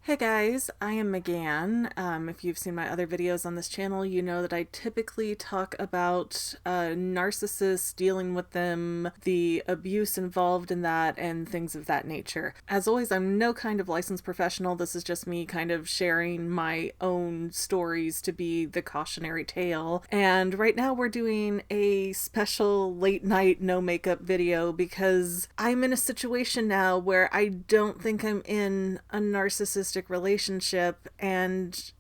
Hey guys, I am Megan. If you've seen my other videos on this channel, you know that I typically talk about narcissists, dealing with them, the abuse involved in that, and things of that nature. As always, I'm no kind of licensed professional. This is just me kind of sharing my own stories to be the cautionary tale. And right now we're doing a special late night no makeup video because I'm in a situation now where I don't think I'm in a narcissistic relationship, and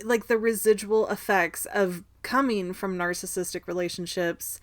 like the residual effects of coming from narcissistic relationships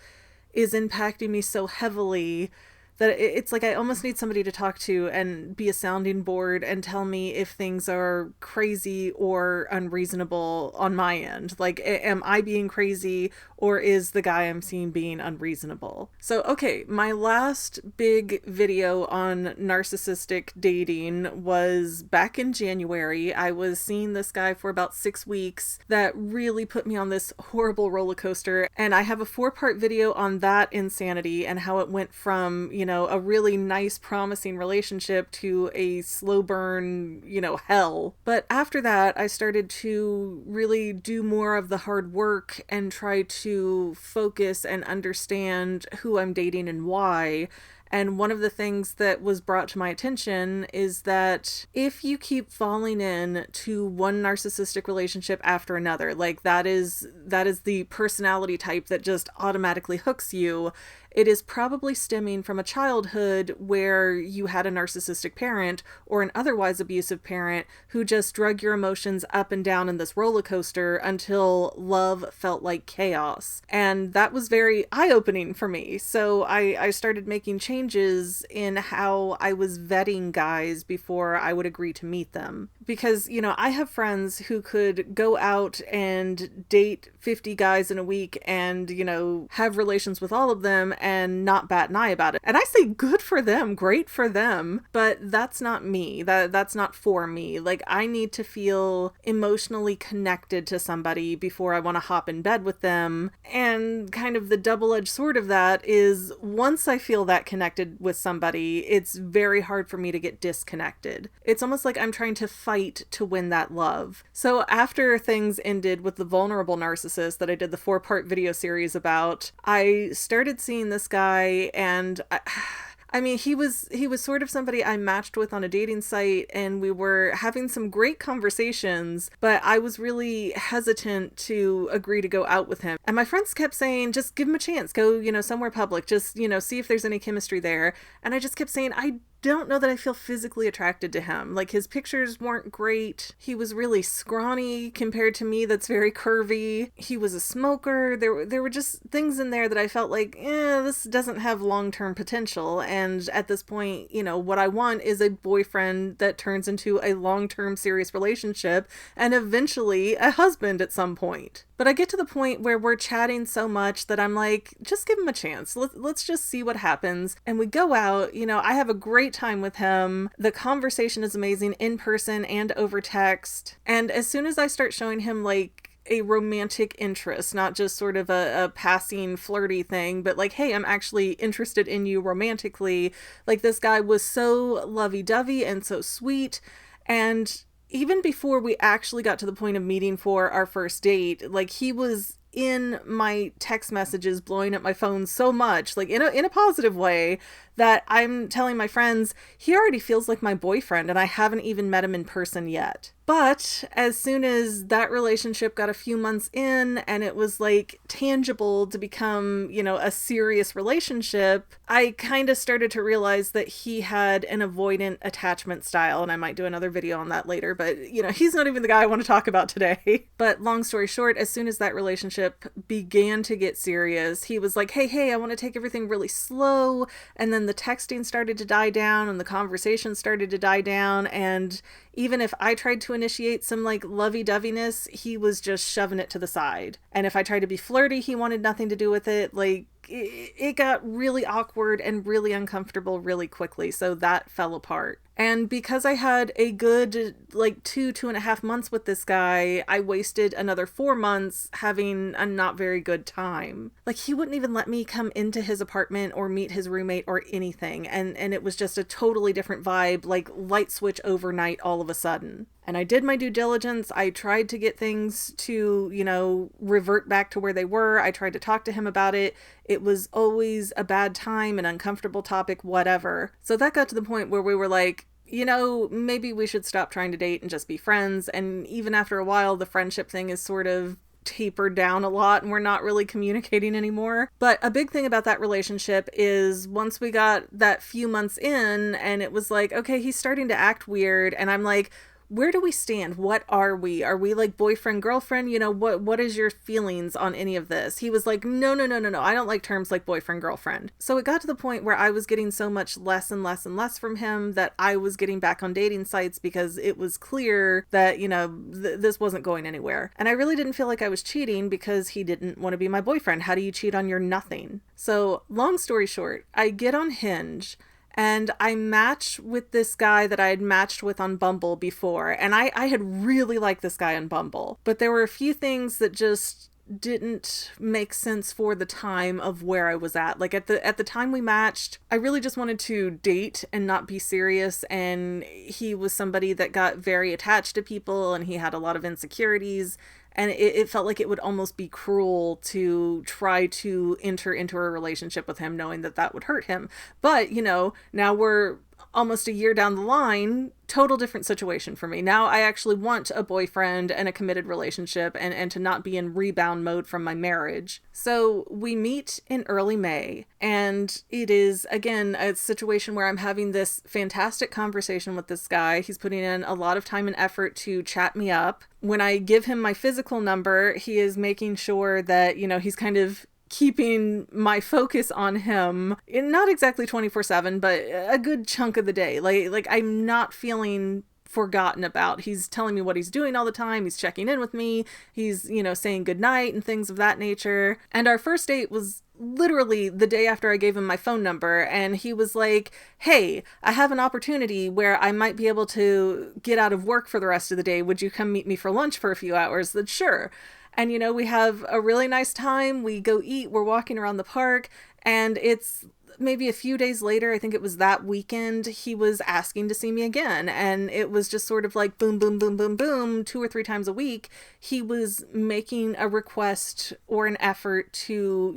is impacting me so heavily that it's like I almost need somebody to talk to and be a sounding board and tell me if things are crazy or unreasonable on my end. Like, am I being crazy or is the guy I'm seeing being unreasonable? So, okay, my last big video on narcissistic dating was back in January. I was seeing this guy for about 6 weeks. That really put me on this horrible roller coaster. And I have a 4-part video on that insanity and how it went from, a really nice, promising relationship to a slow burn, hell. But after that, I started to really do more of the hard work and try to focus and understand who I'm dating and why. And one of the things that was brought to my attention is that if you keep falling in to one narcissistic relationship after another, like that is the personality type that just automatically hooks you, it is probably stemming from a childhood where you had a narcissistic parent or an otherwise abusive parent who just drug your emotions up and down in this roller coaster until love felt like chaos. And that was very eye-opening for me. So I started making changes in how I was vetting guys before I would agree to meet them. Because, I have friends who could go out and date 50 guys in a week and, have relations with all of them and not bat an eye about it. And I say good for them, great for them, but that's not me. That's not for me. Like, I need to feel emotionally connected to somebody before I want to hop in bed with them. And kind of the double-edged sword of that is once I feel that connected with somebody, it's very hard for me to get disconnected. It's almost like I'm trying to fight to win that love. So after things ended with the vulnerable narcissist that I did the 4-part video series about, I started seeing this guy, and I mean, he was sort of somebody I matched with on a dating site, and we were having some great conversations, but I was really hesitant to agree to go out with him. And my friends kept saying, just give him a chance, go, somewhere public, just, see if there's any chemistry there. And I just kept saying, I don't know that I feel physically attracted to him. Like, his pictures weren't great. He was really scrawny compared to me that's very curvy. He was a smoker. There were just things in there that I felt like, this doesn't have long-term potential. And at this point, what I want is a boyfriend that turns into a long-term serious relationship and eventually a husband at some point. But I get to the point where we're chatting so much that I'm like, just give him a chance. Let's just see what happens. And we go out, I have a great time with him. The conversation is amazing in person and over text. And as soon as I start showing him like a romantic interest, not just sort of a passing flirty thing, but like, hey, I'm actually interested in you romantically. Like, this guy was so lovey-dovey and so sweet. And even before we actually got to the point of meeting for our first date, like, he was in my text messages blowing up my phone so much, like in a positive way, that I'm telling my friends, he already feels like my boyfriend and I haven't even met him in person yet. But as soon as that relationship got a few months in and it was like tangible to become, a serious relationship, I kind of started to realize that he had an avoidant attachment style. And I might do another video on that later, but he's not even the guy I want to talk about today. But long story short, as soon as that relationship began to get serious, he was like, hey, I want to take everything really slow. And then the texting started to die down and the conversation started to die down. And even if I tried to initiate some like lovey-doveyness, he was just shoving it to the side. And if I tried to be flirty, he wanted nothing to do with it. Like, it got really awkward and really uncomfortable really quickly. So that fell apart. And because I had a good like 2.5 months with this guy, I wasted another 4 months having a not very good time. Like, he wouldn't even let me come into his apartment or meet his roommate or anything. And it was just a totally different vibe, like light switch overnight all of a sudden. And I did my due diligence. I tried to get things to, revert back to where they were. I tried to talk to him about it. It was always a bad time, an uncomfortable topic, whatever. So that got to the point where we were like, maybe we should stop trying to date and just be friends. And even after a while, the friendship thing is sort of tapered down a lot and we're not really communicating anymore. But a big thing about that relationship is once we got that few months in and it was like, okay, he's starting to act weird. And I'm like, where do we stand? What are we? Are we like boyfriend, girlfriend? What is your feelings on any of this? He was like, no. I don't like terms like boyfriend, girlfriend. So it got to the point where I was getting so much less and less and less from him that I was getting back on dating sites because it was clear that, this wasn't going anywhere. And I really didn't feel like I was cheating because he didn't want to be my boyfriend. How do you cheat on your nothing? So long story short, I get on Hinge and I match with this guy that I had matched with on Bumble before. And I had really liked this guy on Bumble. But there were a few things that just didn't make sense for the time of where I was at. Like at the time we matched, I really just wanted to date and not be serious. And he was somebody that got very attached to people and he had a lot of insecurities. And it felt like it would almost be cruel to try to enter into a relationship with him knowing that that would hurt him. But, now we're almost a year down the line, total different situation for me. Now I actually want a boyfriend and a committed relationship and to not be in rebound mode from my marriage. So we meet in early May and it is, again, a situation where I'm having this fantastic conversation with this guy. He's putting in a lot of time and effort to chat me up. When I give him my physical number, he is making sure that, he's kind of keeping my focus on him in not exactly 24/7, but a good chunk of the day. Like I'm not feeling forgotten about. He's telling me what he's doing all the time. He's checking in with me. He's, saying goodnight and things of that nature. And our first date was literally the day after I gave him my phone number. And he was like, hey, I have an opportunity where I might be able to get out of work for the rest of the day. Would you come meet me for lunch for a few hours? Then sure. And, we have a really nice time. We go eat. We're walking around the park. And it's maybe a few days later, I think it was that weekend, he was asking to see me again. And it was just sort of like boom, boom, boom, boom, boom, 2 or 3 times a week. He was making a request or an effort to,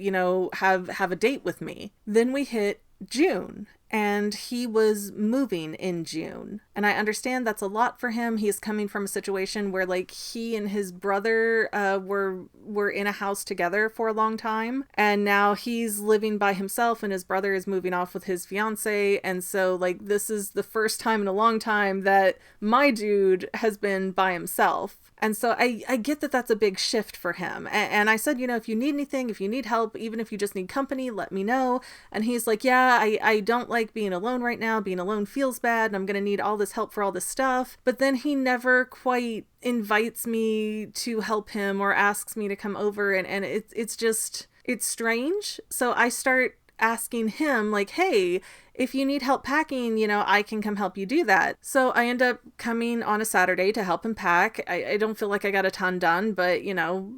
have a date with me. Then we hit June. And he was moving in June. And I understand that's a lot for him. He's coming from a situation where he and his brother were in a house together for a long time. And now he's living by himself and his brother is moving off with his fiance. And so this is the first time in a long time that my dude has been by himself. And so I get that that's a big shift for him. And I said, if you need anything, if you need help, even if you just need company, let me know. And he's like, yeah, I don't like being alone right now. Being alone feels bad and I'm going to need all this help for all this stuff. But then he never quite invites me to help him or asks me to come over. And it's strange. So I start asking him hey, if you need help packing, I can come help you do that. So I end up coming on a Saturday to help him pack. I don't feel like I got a ton done, but,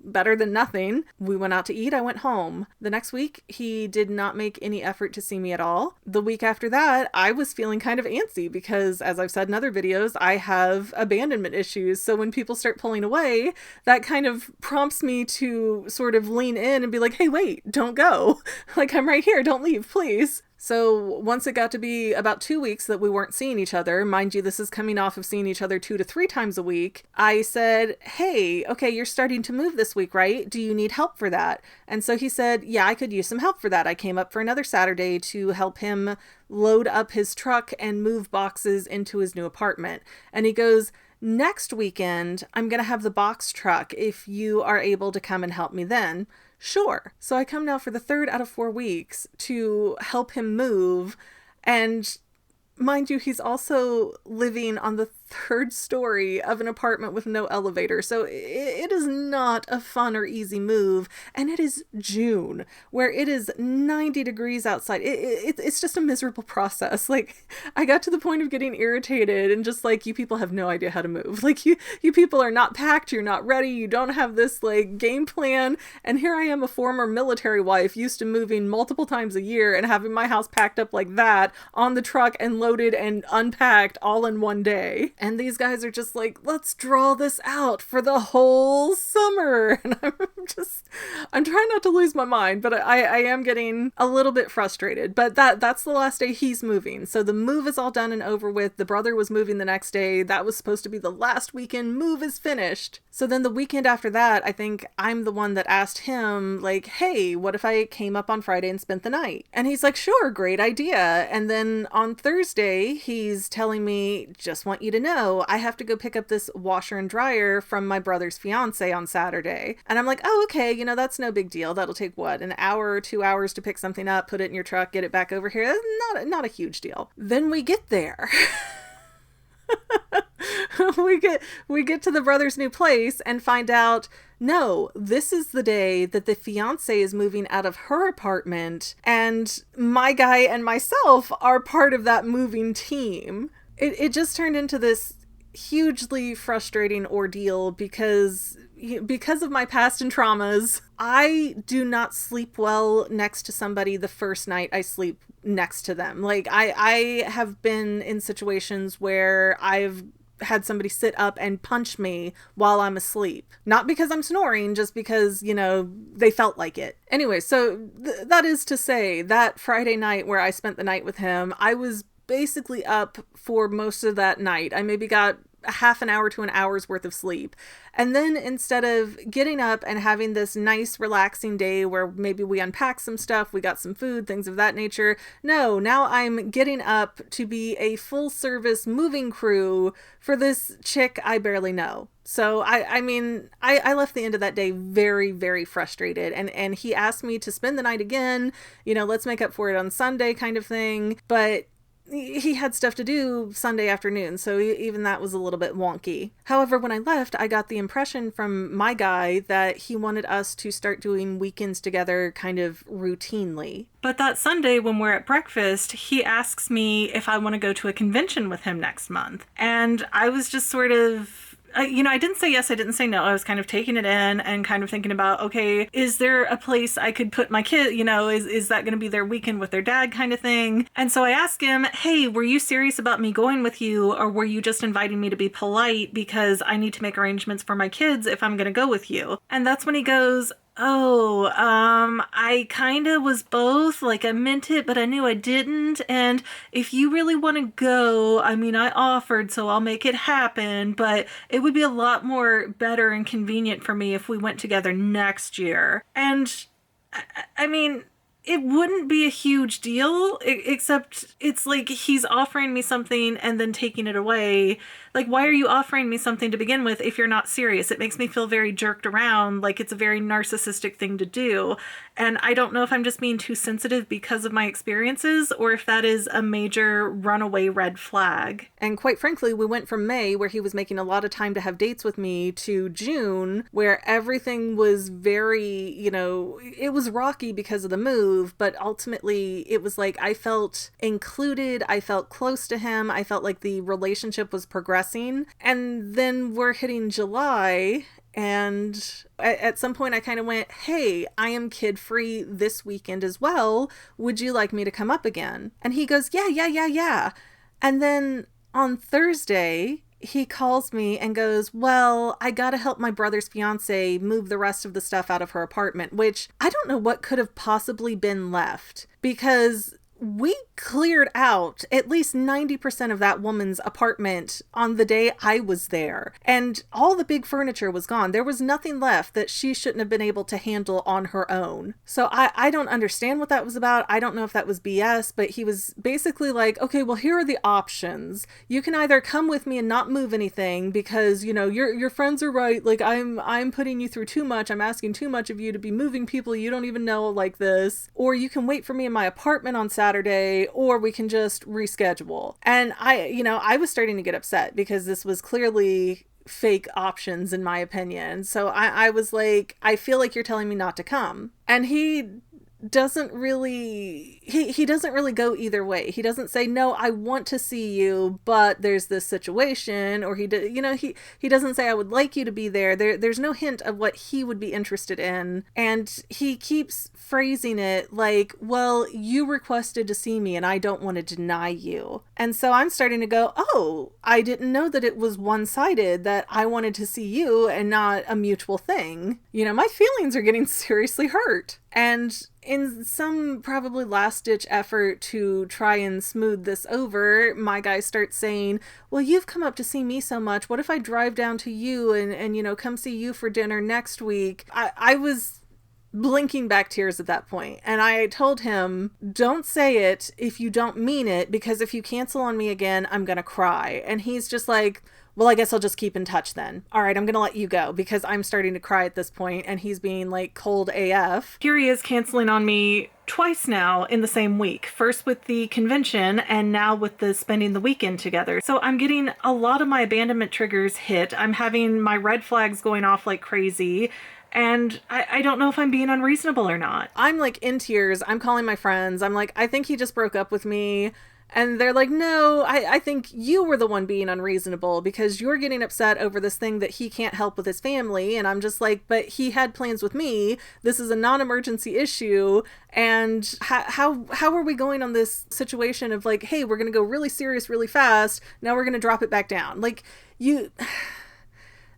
better than nothing. We went out to eat. I went home. The next week, he did not make any effort to see me at all. The week after that, I was feeling kind of antsy because, as I've said in other videos, I have abandonment issues. So when people start pulling away, that kind of prompts me to sort of lean in and be like, hey, wait, don't go. I'm right here. Don't leave, please. So once it got to be about 2 weeks that we weren't seeing each other, mind you, this is coming off of seeing each other 2 to 3 times a week, I said, hey, okay, you're starting to move this week, right? Do you need help for that? And so he said, yeah, I could use some help for that. I came up for another Saturday to help him load up his truck and move boxes into his new apartment. And he goes, next weekend, I'm going to have the box truck if you are able to come and help me then. Sure. So I come now for the 3rd out of 4 weeks to help him move. And mind you, he's also living on the 3rd story of an apartment with no elevator. So it is not a fun or easy move. And it is June, where it is 90 degrees outside. It's just a miserable process. I got to the point of getting irritated and just you people have no idea how to move. You people are not packed. You're not ready. You don't have this game plan. And here I am, a former military wife, used to moving multiple times a year and having my house packed up like that on the truck and loaded and unpacked all in one day. And these guys are just like, let's draw this out for the whole summer. And I'm trying not to lose my mind, but I am getting a little bit frustrated. But that's the last day he's moving. So the move is all done and over with. The brother was moving the next day. That was supposed to be the last weekend. Move is finished. So then the weekend after that, I think I'm the one that asked him, like, hey, what if I came up on Friday and spent the night? And he's like, sure, great idea. And then on Thursday, he's telling me, just want you to know, I have to go pick up this washer and dryer from my brother's fiance on Saturday. And I'm like, oh, okay, you know, that's no big deal. That'll take what, an hour or 2 hours to pick something up, put it in your truck, get it back over here. That's not a huge deal. Then we get there. we get to the brother's new place and find out, no, this is the day that the fiance is moving out of her apartment, and my guy and myself are part of that moving team. It just turned into this hugely frustrating ordeal because of my past and traumas. I do not sleep well next to somebody the first night I sleep next to them. Like, I have been in situations where I've had somebody sit up and punch me while I'm asleep. Not because I'm snoring, just because, you know, they felt like it. Anyway, so that is to say, that Friday night where I spent the night with him, I was basically up for most of that night. I maybe got a half an hour to an hour's worth of sleep. And then instead of getting up and having this nice relaxing day where maybe we unpack some stuff, we got some food, things of that nature, no, now I'm getting up to be a full service moving crew for this chick I barely know. So I mean, I left the end of that day very, very frustrated. And he asked me to spend the night again, you know, let's make up for it on Sunday kind of thing. But he had stuff to do Sunday afternoon, so even that was a little bit wonky. However, when I left, I got the impression from my guy that he wanted us to start doing weekends together kind of routinely. But that Sunday when we're at breakfast, he asks me if I want to go to a convention with him next month. And I was just sort of... I didn't say yes, I didn't say no. I was kind of taking it in and kind of thinking about, okay, is there a place I could put my kid, is that going to be their weekend with their dad kind of thing? And so I asked him, hey, were you serious about me going with you, or were you just inviting me to be polite because I need to make arrangements for my kids if I'm going to go with you? And that's when he goes, I kind of was both. Like, I meant it, but I knew I didn't. And if you really want to go, I mean, I offered, so I'll make it happen. But it would be a lot more better and convenient for me if we went together next year. And I mean, it wouldn't be a huge deal, except it's like he's offering me something and then taking it away. Like, why are you offering me something to begin with if you're not serious? It makes me feel very jerked around, like it's a very narcissistic thing to do. And I don't know if I'm just being too sensitive because of my experiences, or if that is a major runaway red flag. And quite frankly, we went from May, where he was making a lot of time to have dates with me, to June, where everything was very, it was rocky because of the move, but ultimately it was like I felt included, I felt close to him, I felt like the relationship was progressing. And then we're hitting July, and at some point I kind of went, hey, I am kid-free this weekend as well. Would you like me to come up again? And he goes, yeah. And then on Thursday, he calls me and goes, well, I gotta help my brother's fiance move the rest of the stuff out of her apartment, which I don't know what could have possibly been left, because we cleared out at least 90% of that woman's apartment on the day I was there. And all the big furniture was gone. There was nothing left that she shouldn't have been able to handle on her own. So I don't understand what that was about. I don't know if that was BS, but he was basically like, okay, well, here are the options. You can either come with me and not move anything because, your friends are right. Like, I'm putting you through too much. I'm asking too much of you to be moving people you don't even know like this. Or you can wait for me in my apartment on Saturday, or we can just reschedule. And I was starting to get upset because this was clearly fake options in my opinion. So I was like, I feel like you're telling me not to come. And he doesn't really he doesn't really go either way. He doesn't say, no, I want to see you, but there's this situation, or he doesn't say, I would like you to be there. There's no hint of what he would be interested in, and he keeps phrasing it like, well, you requested to see me and I don't want to deny you. And so I'm starting to go, oh, I didn't know that it was one-sided, that I wanted to see you and not a mutual thing. My feelings are getting seriously hurt. And in some probably last-ditch effort to try and smooth this over, my guy starts saying, well, you've come up to see me so much. What if I drive down to you and come see you for dinner next week? I was blinking back tears at that point. And I told him, don't say it if you don't mean it, because if you cancel on me again, I'm going to cry. And he's just like, well, I guess I'll just keep in touch then. All right, I'm going to let you go, because I'm starting to cry at this point, and he's being like cold AF. Here he is canceling on me twice now in the same week. First with the convention, and now with the spending the weekend together. So I'm getting a lot of my abandonment triggers hit. I'm having my red flags going off like crazy. And I don't know if I'm being unreasonable or not. I'm like in tears. I'm calling my friends. I'm like, I think he just broke up with me. And they're like, no, I think you were the one being unreasonable, because you're getting upset over this thing that he can't help with his family. And I'm just like, but he had plans with me. This is a non-emergency issue. And how are we going on this situation of like, hey, we're going to go really serious really fast. Now we're going to drop it back down. Like,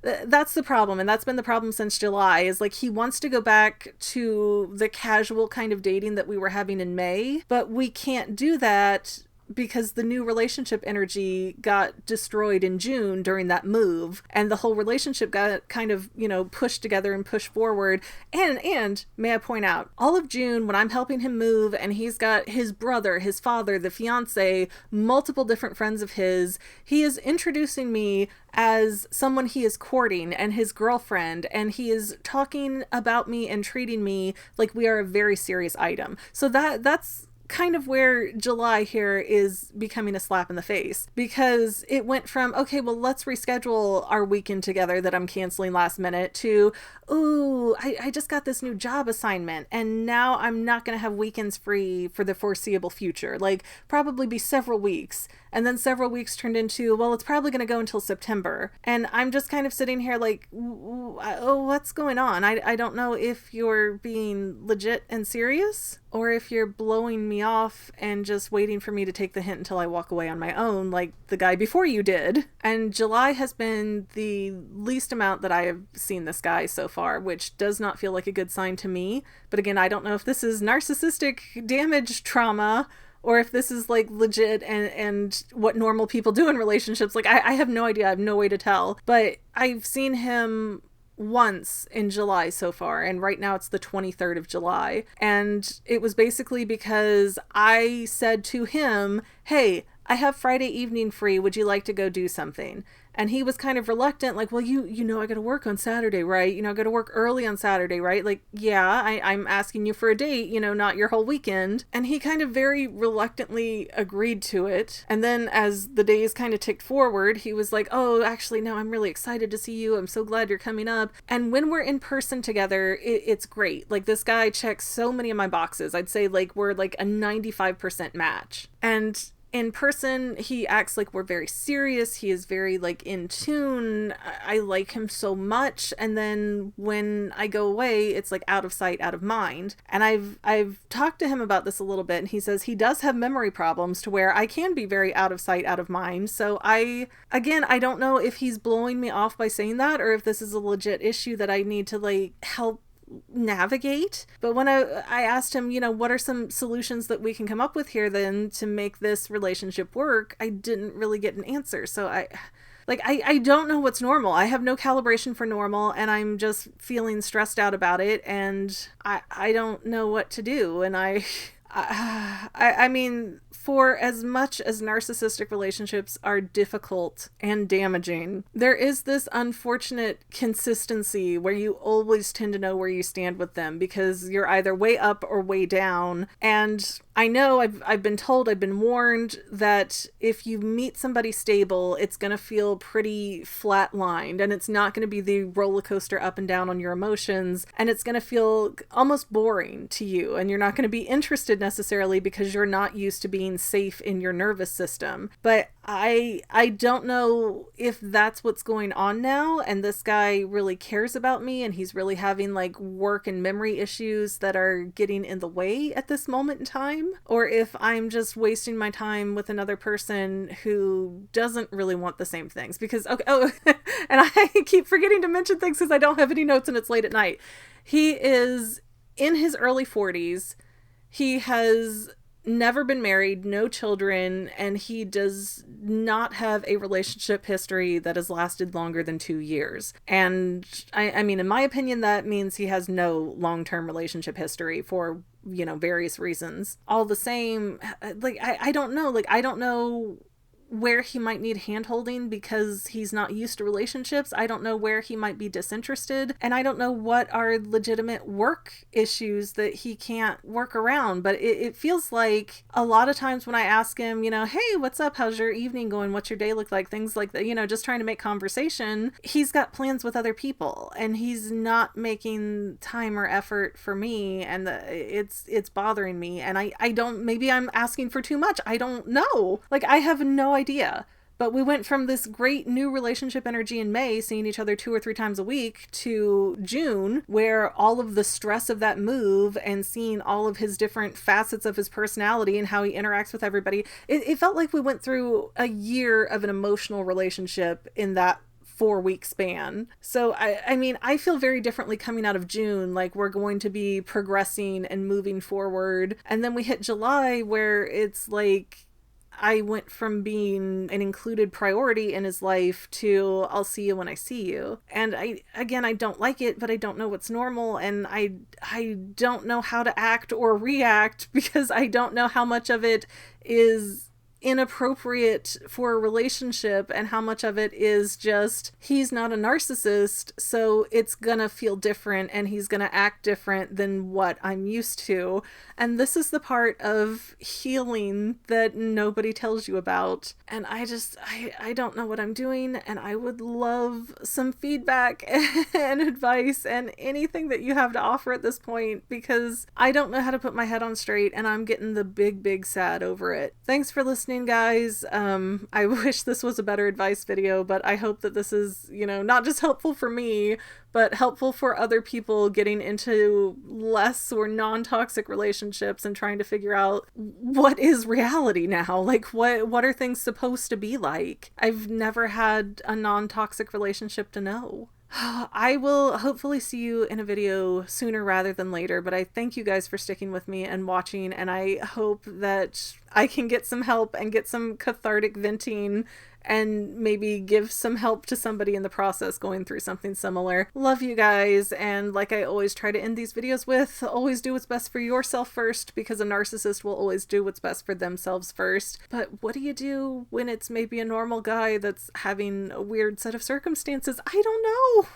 that's the problem, and that's been the problem since July, is like he wants to go back to the casual kind of dating that we were having in May, but we can't do that because the new relationship energy got destroyed in June during that move, and the whole relationship got kind of, pushed together and pushed forward. And may I point out, all of June when I'm helping him move, and he's got his brother, his father, the fiance, multiple different friends of his, he is introducing me as someone he is courting and his girlfriend, and he is talking about me and treating me like we are a very serious item. So that's kind of where July here is becoming a slap in the face, because it went from, okay, well, let's reschedule our weekend together that I'm canceling last minute, to, ooh, I just got this new job assignment and now I'm not going to have weekends free for the foreseeable future, like probably be several weeks. And then several weeks turned into, well, it's probably going to go until September. And I'm just kind of sitting here like, oh, what's going on? I don't know if you're being legit and serious, or if you're blowing me off and just waiting for me to take the hint until I walk away on my own, like the guy before you did. And July has been the least amount that I have seen this guy so far, which does not feel like a good sign to me. But again, I don't know if this is narcissistic damage trauma, or if this is like legit and what normal people do in relationships. Like, I have no idea. I have no way to tell. But I've seen him once in July so far, and right now it's the 23rd of July. And it was basically because I said to him, hey, I have Friday evening free. Would you like to go do something? And he was kind of reluctant, like, well, you know, I got to work on Saturday, right? I got to work early on Saturday, right? Like, yeah, I'm asking you for a date, not your whole weekend. And he kind of very reluctantly agreed to it. And then as the days kind of ticked forward, he was like, oh, actually, no, I'm really excited to see you. I'm so glad you're coming up. And when we're in person together, it's great. Like, this guy checks so many of my boxes. I'd say like we're like a 95% match. And in person, he acts like we're very serious. He is very like in tune. I like him so much. And then when I go away, it's like out of sight, out of mind. And I've talked to him about this a little bit, and he says he does have memory problems to where I can be very out of sight, out of mind. So I don't know if he's blowing me off by saying that, or if this is a legit issue that I need to like help navigate. But when I asked him, what are some solutions that we can come up with here then to make this relationship work, I didn't really get an answer. So I don't know what's normal. I have no calibration for normal, and I'm just feeling stressed out about it, and I don't know what to do. And I mean, for as much as narcissistic relationships are difficult and damaging, there is this unfortunate consistency where you always tend to know where you stand with them, because you're either way up or way down. And I know I've been told, I've been warned that if you meet somebody stable, it's going to feel pretty flatlined, and it's not going to be the roller coaster up and down on your emotions, and it's going to feel almost boring to you, and you're not going to be interested necessarily because you're not used to being safe in your nervous system. But I don't know if that's what's going on now, and this guy really cares about me, and he's really having like work and memory issues that are getting in the way at this moment in time, or if I'm just wasting my time with another person who doesn't really want the same things. Because and I keep forgetting to mention things because I don't have any notes and it's late at night. He is in his early 40s. He has never been married, no children, and he does not have a relationship history that has lasted longer than 2 years. And I mean, in my opinion, that means he has no long-term relationship history for, you know, various reasons. All the same, like, I don't know. Like, I don't know where he might need hand-holding because he's not used to relationships. I don't know where he might be disinterested, and I don't know what are legitimate work issues that he can't work around. But it feels like a lot of times when I ask him, you know, hey, what's up? How's your evening going? What's your day look like? Things like that, you know, just trying to make conversation. He's got plans with other people, and he's not making time or effort for me, and it's bothering me. And I don't, maybe I'm asking for too much. I don't know. Like, I have no idea. But we went from this great new relationship energy in May, seeing each other 2 or 3 times a week, to June, where all of the stress of that move and seeing all of his different facets of his personality and how he interacts with everybody, it felt like we went through a year of an emotional relationship in that 4-week span. So I mean, I feel very differently coming out of June, like we're going to be progressing and moving forward. And then we hit July, where it's like I went from being an included priority in his life to I'll see you when I see you. And I don't like it, but I don't know what's normal, and I don't know how to act or react because I don't know how much of it is inappropriate for a relationship and how much of it is just he's not a narcissist, so it's gonna feel different and he's gonna act different than what I'm used to. And this is the part of healing that nobody tells you about. And I don't know what I'm doing, and I would love some feedback and advice and anything that you have to offer at this point, because I don't know how to put my head on straight and I'm getting the big sad over it. Thanks for listening, guys. I wish this was a better advice video, but I hope that this is, you know, not just helpful for me, but helpful for other people getting into less or non-toxic relationships and trying to figure out what is reality now. Like, what are things supposed to be like? I've never had a non-toxic relationship to know. I will hopefully see you in a video sooner rather than later, but I thank you guys for sticking with me and watching, and I hope that I can get some help and get some cathartic venting and maybe give some help to somebody in the process going through something similar. Love you guys, and like I always try to end these videos with, always do what's best for yourself first, because a narcissist will always do what's best for themselves first. But what do you do when it's maybe a normal guy that's having a weird set of circumstances? I don't know.